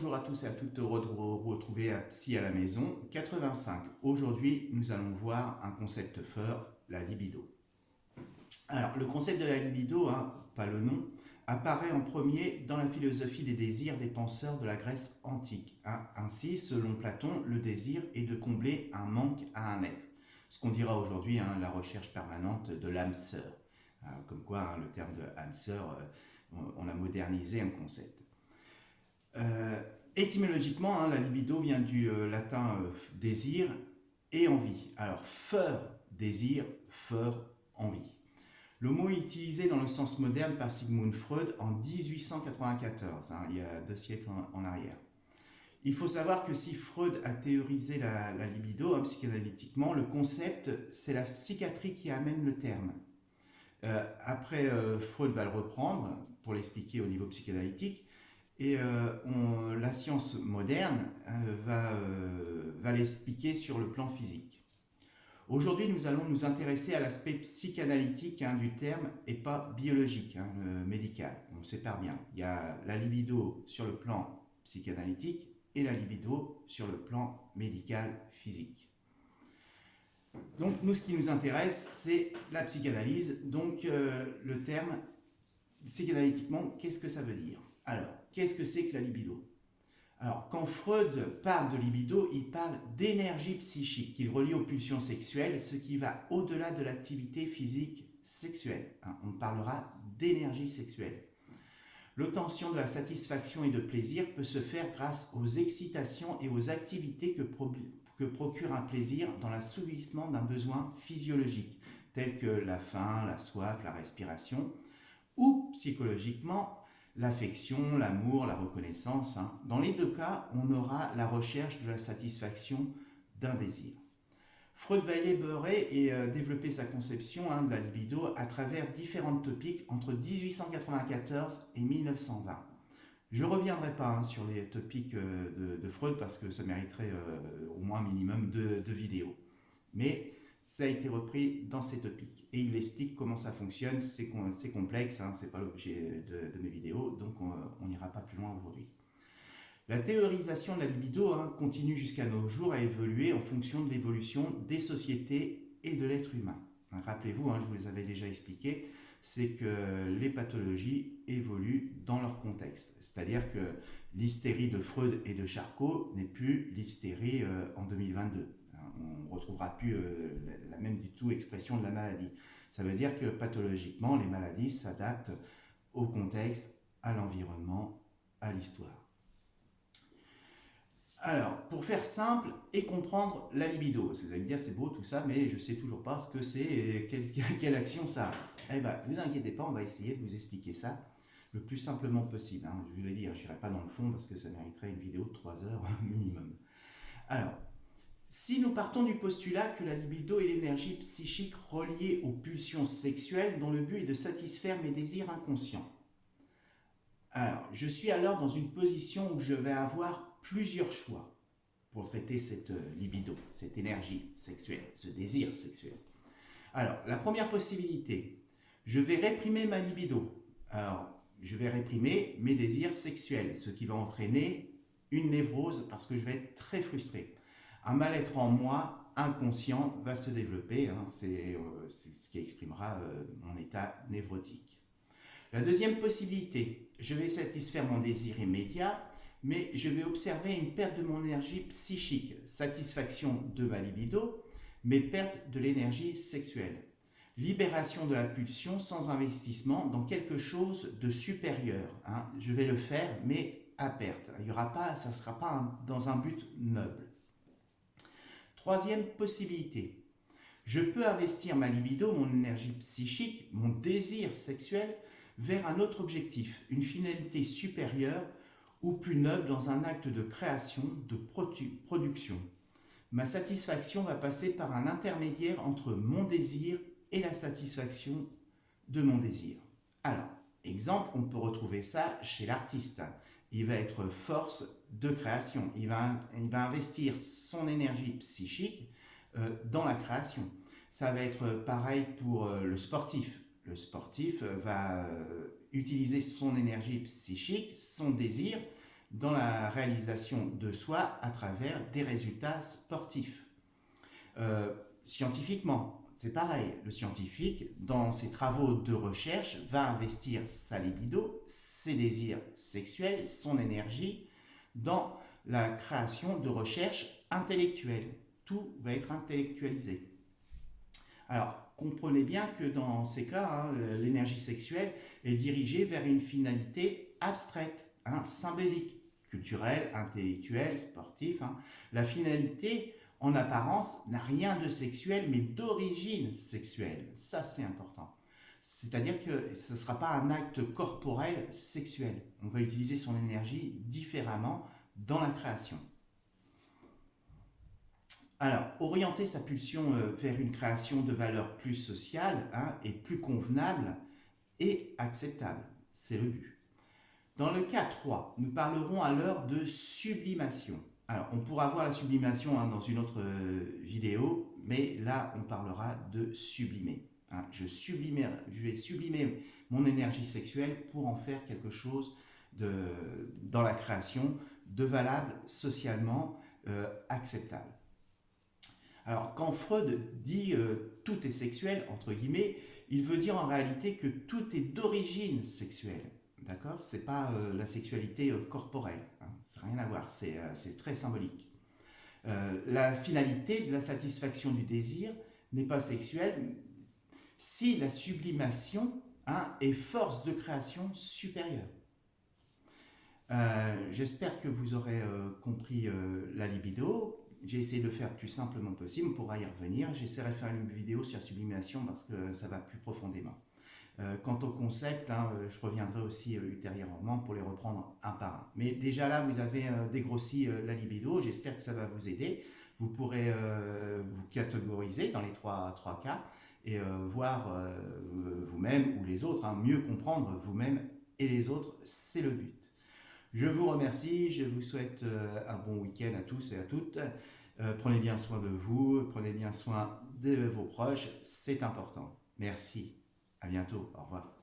Bonjour à tous et à toutes, heureux de vous retrouver à Psy à la maison 85. Aujourd'hui, nous allons voir un concept fort, la libido. Alors, le concept de la libido, pas le nom, apparaît en premier dans la philosophie des désirs des penseurs de la Grèce antique. Ainsi, selon Platon, le désir est de combler un manque à un être. Ce qu'on dira aujourd'hui, la recherche permanente de l'âme sœur. Comme quoi, le terme de âme sœur, on a modernisé un concept. Étymologiquement, la libido vient du latin désir et envie. Alors, feur, désir, feur, envie. Le mot est utilisé dans le sens moderne par Sigmund Freud en 1894, il y a 2 siècles en arrière. Il faut savoir que si Freud a théorisé la libido psychanalytiquement, le concept, c'est la psychiatrie qui amène le terme. Après, Freud va le reprendre pour l'expliquer au niveau psychanalytique, et la science moderne va l'expliquer sur le plan physique. Aujourd'hui, nous allons nous intéresser à l'aspect psychanalytique du terme et pas biologique, médical. On sépare bien. Il y a la libido sur le plan psychanalytique et la libido sur le plan médical physique. Donc nous, ce qui nous intéresse, c'est la psychanalyse. Donc le terme psychanalytiquement, qu'est-ce que ça veut dire? Alors, qu'est-ce que c'est que la libido? Alors, quand Freud parle de libido, il parle d'énergie psychique qu'il relie aux pulsions sexuelles, ce qui va au-delà de l'activité physique sexuelle. On parlera d'énergie sexuelle. L'obtention de la satisfaction et de plaisir peut se faire grâce aux excitations et aux activités que procure un plaisir dans l'assouvissement d'un besoin physiologique, tels que la faim, la soif, la respiration, ou psychologiquement, l'affection, l'amour, la reconnaissance. Dans les deux cas, on aura la recherche de la satisfaction d'un désir. Freud va élaborer et développer sa conception de la libido à travers différentes topiques entre 1894 et 1920. Je ne reviendrai pas sur les topiques de Freud parce que ça mériterait au moins un minimum de vidéos. Mais ça a été repris dans ces topics et il explique comment ça fonctionne. C'est complexe, c'est pas l'objet de mes vidéos, donc on n'ira pas plus loin aujourd'hui. La théorisation de la libido continue jusqu'à nos jours à évoluer en fonction de l'évolution des sociétés et de l'être humain. Rappelez-vous, je vous les avais déjà expliqué, c'est que les pathologies évoluent dans leur contexte. C'est-à-dire que l'hystérie de Freud et de Charcot n'est plus l'hystérie en 2022. On ne retrouvera plus la même du tout expression de la maladie. Ça veut dire que pathologiquement, les maladies s'adaptent au contexte, à l'environnement, à l'histoire. Alors, pour faire simple et comprendre la libido, parce que vous allez me dire c'est beau tout ça, mais je ne sais toujours pas ce que c'est et quelle action ça a. Eh bien, ne vous inquiétez pas, on va essayer de vous expliquer ça le plus simplement possible. Je vous l'ai dit, je n'irai pas dans le fond parce que ça mériterait une vidéo de 3 heures minimum. Alors, si nous partons du postulat que la libido est l'énergie psychique reliée aux pulsions sexuelles dont le but est de satisfaire mes désirs inconscients. Alors, je suis alors dans une position où je vais avoir plusieurs choix pour traiter cette libido, cette énergie sexuelle, ce désir sexuel. Alors, la première possibilité, je vais réprimer ma libido. Alors, je vais réprimer mes désirs sexuels, ce qui va entraîner une névrose parce que je vais être très frustré. Un mal-être en moi inconscient va se développer, c'est ce qui exprimera mon état névrotique. La deuxième possibilité, je vais satisfaire mon désir immédiat, mais je vais observer une perte de mon énergie psychique, satisfaction de ma libido, mais perte de l'énergie sexuelle. Libération de la pulsion sans investissement dans quelque chose de supérieur. Je vais le faire, mais à perte. Ça ne sera pas dans un but noble. Troisième possibilité, je peux investir ma libido, mon énergie psychique, mon désir sexuel vers un autre objectif, une finalité supérieure ou plus noble dans un acte de création, de production. Ma satisfaction va passer par un intermédiaire entre mon désir et la satisfaction de mon désir. Alors, exemple, on peut retrouver ça chez l'artiste. Il va être force de création. Il va investir son énergie psychique dans la création. Ça va être pareil pour le sportif. Le sportif va utiliser son énergie psychique, son désir, dans la réalisation de soi à travers des résultats sportifs. Scientifiquement, c'est pareil. Le scientifique, dans ses travaux de recherche, va investir sa libido, ses désirs sexuels, son énergie dans la création de recherches intellectuelles. Tout va être intellectualisé. Alors, comprenez bien que dans ces cas, l'énergie sexuelle est dirigée vers une finalité abstraite, symbolique, culturelle, intellectuelle, sportive. La finalité, en apparence, n'a rien de sexuel, mais d'origine sexuelle. Ça, c'est important. C'est-à-dire que ce ne sera pas un acte corporel sexuel. On va utiliser son énergie différemment dans la création. Alors, orienter sa pulsion vers une création de valeur plus sociale et plus convenable et acceptable. C'est le but. Dans le cas 3, nous parlerons alors de sublimation. Alors, on pourra voir la sublimation dans une autre vidéo, mais là, on parlera de sublimer. Je vais sublimer mon énergie sexuelle pour en faire quelque chose dans la création de valable, socialement acceptable. Alors, quand Freud dit tout est sexuel, entre guillemets, il veut dire en réalité que tout est d'origine sexuelle. D'accord? C'est pas la sexualité corporelle. Ça n'a rien à voir. C'est très symbolique. La finalité de la satisfaction du désir n'est pas sexuelle si la sublimation est force de création supérieure. J'espère que vous aurez compris la libido. J'ai essayé de le faire le plus simplement possible, on pourra y revenir. J'essaierai de faire une vidéo sur la sublimation parce que ça va plus profondément. Quant au concept, je reviendrai aussi ultérieurement pour les reprendre un par un. Mais déjà là, vous avez dégrossi la libido, j'espère que ça va vous aider. Vous pourrez vous catégoriser dans les trois cas et voir vous-même ou les autres, mieux comprendre vous-même et les autres, c'est le but. Je vous remercie, je vous souhaite un bon week-end à tous et à toutes. Prenez bien soin de vous, prenez bien soin de vos proches, c'est important. Merci, à bientôt, au revoir.